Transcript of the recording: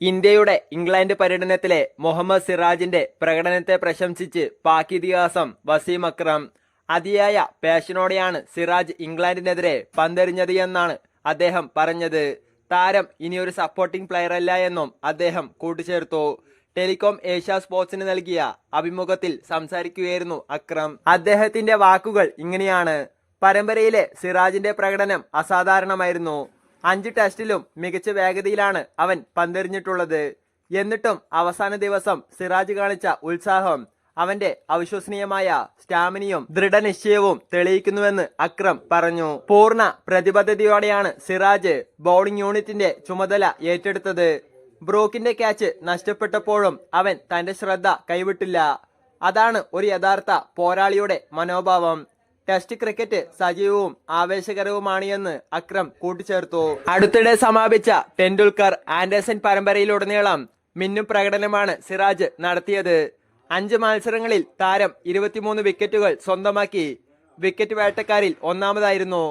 ഇന്ത്യയുടെ ഇംഗ്ലണ്ട് പര്യടനത്തിലെ മുഹമ്മദ് സിറാജിന്റെ പ്രകടനത്തെ പ്രശംസിച്ച് പാക് ഇതിഹാസം വസീം അക്രം. അതിയായ പാഷനോടെയാണ് സിറാജ് ഇംഗ്ലണ്ടിനെതിരെ പന്തെറിഞ്ഞത് എന്നാണ് അദ്ദേഹം പറഞ്ഞത്. താരം ഇനിയൊരു സപ്പോർട്ടിംഗ് പ്ലെയറല്ല എന്നും അദ്ദേഹം കൂട്ടിച്ചേർത്തു. ടെലികോം ഏഷ്യ സ്പോർട്സിന് നൽകിയ അഭിമുഖത്തിൽ സംസാരിക്കുകയായിരുന്നു അക്രം. അദ്ദേഹത്തിന്റെ വാക്കുകൾ ഇങ്ങനെയാണ്: പരമ്പരയിലെ സിറാജിന്റെ പ്രകടനം അസാധാരണമായിരുന്നു. 5 ടെസ്റ്റിലും മികച്ച വേഗതയിലാണ് അവൻ പന്തെറിഞ്ഞിട്ടുള്ളത്. എന്നിട്ടും അവസാന ദിവസം സിറാജ് കാണിച്ച ഉത്സാഹം അവന്റെ അവിശ്വസനീയമായ സ്റ്റാമിനയും ദൃഢനിശ്ചയവും തെളിയിക്കുന്നുവെന്ന് അക്രം പറഞ്ഞു. പൂർണ്ണ പ്രതിബദ്ധതയോടെയാണ് സിറാജ് ബൗളിംഗ് യൂണിറ്റിന്റെ ചുമതല ഏറ്റെടുത്തത്. ബ്രൂക്കിന്റെ ക്യാച്ച് നഷ്ടപ്പെട്ടപ്പോഴും അവൻ തന്റെ ശ്രദ്ധ കൈവിട്ടില്ല. അതാണ് ഒരു യഥാർത്ഥ പോരാളിയുടെ മനോഭാവം. ടെസ്റ്റ് ക്രിക്കറ്റ് സജീവവും ആവേശകരവുമാണ് എന്ന് അക്രം കൂട്ടിച്ചേർത്തു. അടുത്തിടെ സമാപിച്ച ടെണ്ടുൽക്കർ ആൻഡേഴ്സൺ പരമ്പരയിലുടനീളം മിന്നും പ്രകടനമാണ് സിറാജ് നടത്തിയത്. 5 മത്സരങ്ങളിൽ താരം 23 വിക്കറ്റുകൾ സ്വന്തമാക്കി വിക്കറ്റ് വേട്ടക്കാരിൽ ഒന്നാമതായിരുന്നു.